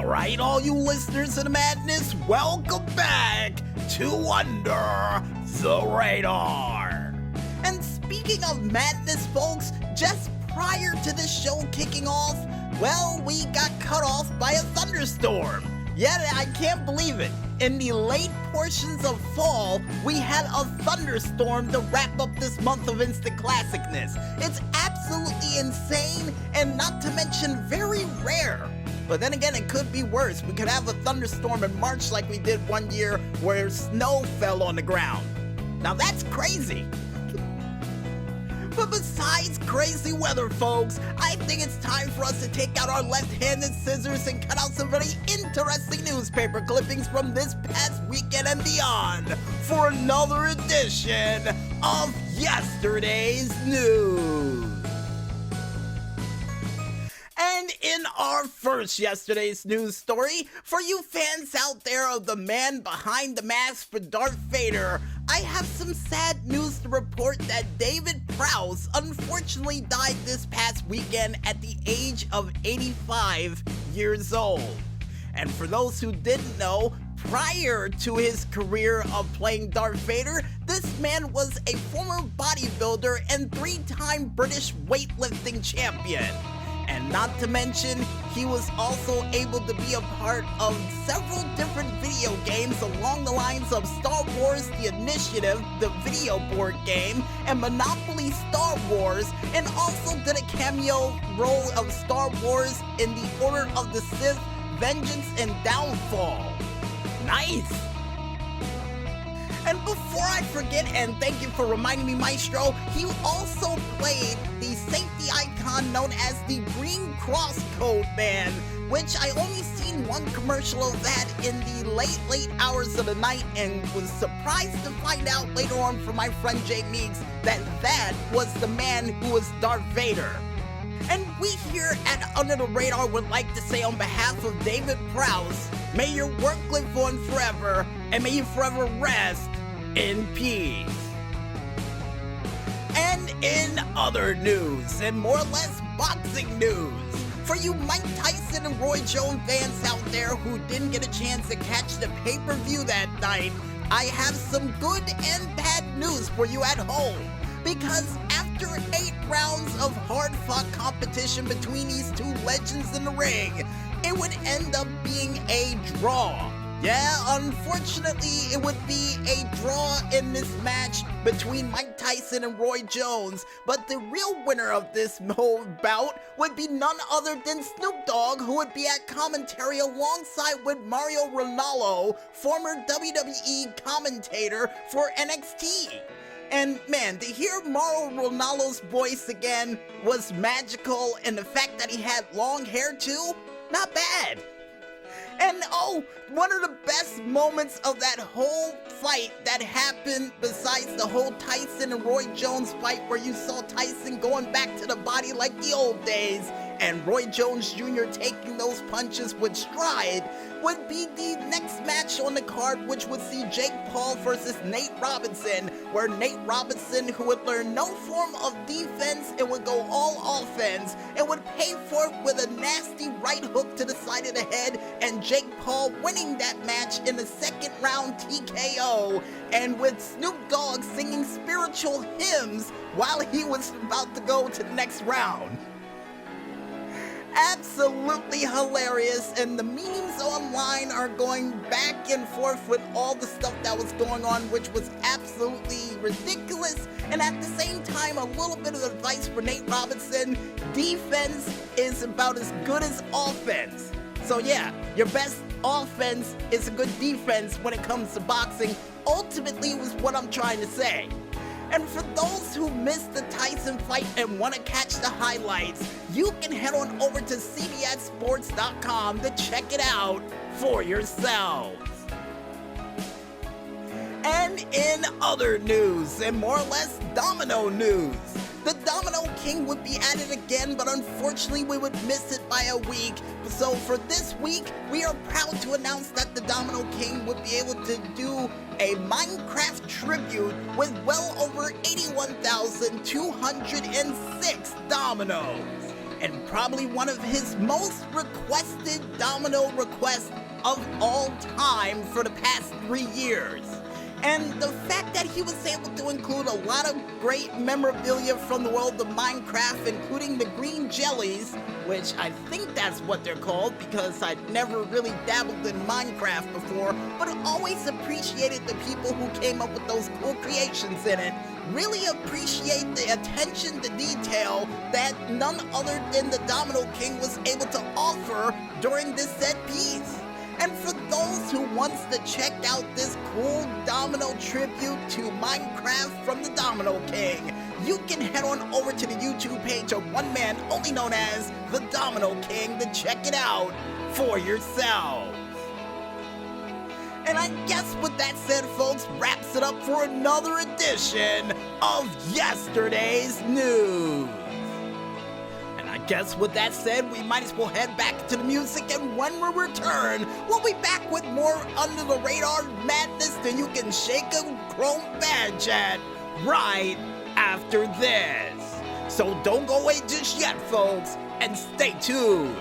Alright, all you listeners of the madness, welcome back to Under the Radar. And speaking of madness, folks, just prior to the show kicking off, well, we got cut off by a thunderstorm. Yeah, I can't believe it. In the late portions of fall, we had a thunderstorm to wrap up this month of instant classicness. It's absolutely insane, and not to mention very rare. But then again, it could be worse. We could have a thunderstorm in March like we did one year where snow fell on the ground. Now that's crazy. But besides crazy weather, folks, I think it's time for us to take out our left-handed scissors and cut out some very interesting newspaper clippings from this past weekend and beyond for another edition of Yesterday's News. And in our first Yesterday's News story, for you fans out there of the man behind the mask for Darth Vader, I have some sad news to report that David Prowse unfortunately died this past weekend at the age of 85 years old. And for those who didn't know, prior to his career of playing Darth Vader, this man was a former bodybuilder and 3-time British weightlifting champion. And not to mention, he was also able to be a part of several different video games along the lines of Star Wars The Initiative, the video board game, and Monopoly Star Wars, and also did a cameo role of Star Wars in the Order of the Sith, Vengeance and Downfall. Nice! And before I forget, and thank you for reminding me, Maestro, he also played the safety icon known as the Green Cross Code Man, which I only seen one commercial of that in the late hours of the night, and was surprised to find out later on from my friend Jay Meeks that that was the man who was Darth Vader. And we here at Under the Radar would like to say on behalf of David Prowse, may your work live on forever, and may you forever rest in peace. And in other news, and more or less boxing news, for you Mike Tyson and Roy Jones fans out there who didn't get a chance to catch the pay-per-view that night, I have some good and bad news for you at home. Because after 8 rounds of hard-fought competition between these two legends in the ring, it would end up being a draw. Yeah, unfortunately, it would be a draw in this match between Mike Tyson and Roy Jones, but the real winner of this whole bout would be none other than Snoop Dogg, who would be at commentary alongside with Mario Ranallo, former WWE commentator for NXT. And man, to hear Mauro Ranallo's voice again was magical, and the fact that he had long hair too, not bad. And oh, one of the best moments of that whole fight that happened, besides the whole Tyson and Roy Jones fight where you saw Tyson going back to the body like the old days, and Roy Jones Jr. taking those punches with stride, would be the next match on the card, which would see Jake Paul versus Nate Robinson, where Nate Robinson, who would learn no form of defense and would go all offense, and would pay for it with a nasty right hook to the side of the head, and Jake Paul winning that match in the second round TKO, and with Snoop Dogg singing spiritual hymns while he was about to go to the next round. Absolutely hilarious, and the memes online are going back and forth with all the stuff that was going on, which was absolutely ridiculous, and at the same time, a little bit of advice for Nate Robinson: defense is about as good as offense. So yeah, your best offense is a good defense when it comes to boxing, ultimately was what I'm trying to say. And for those who missed the Tyson fight and want to catch the highlights, you can head on over to cbssports.com to check it out for yourselves. And in other news, and more or less domino news, the Domino King would be at it again, but unfortunately we would miss it by a week. So for this week, we are proud to announce that the Domino King would be able to do a Minecraft tribute with well over 81,206 dominoes. and probably one of his most requested domino requests of all time for the past 3 years. And the fact that he was able to include a lot of great memorabilia from the world of Minecraft, including the green jellies, which I think that's what they're called because I'd never really dabbled in Minecraft before, but always appreciated the people who came up with those cool creations in it. Really appreciate the attention to detail that none other than the Domino King was able to offer during this set piece. And for those who wants to check out this cool domino tribute to Minecraft from the Domino King, you can head on over to the YouTube page of one man only known as the Domino King to check it out for yourself. And I guess with that said, folks, wraps it up for another edition of Yesterday's News. I guess with that said, we might as well head back to the music, and when we return, we'll be back with more under the radar madness than you can shake a chrome badge at right after this. So don't go away just yet, folks, and stay tuned.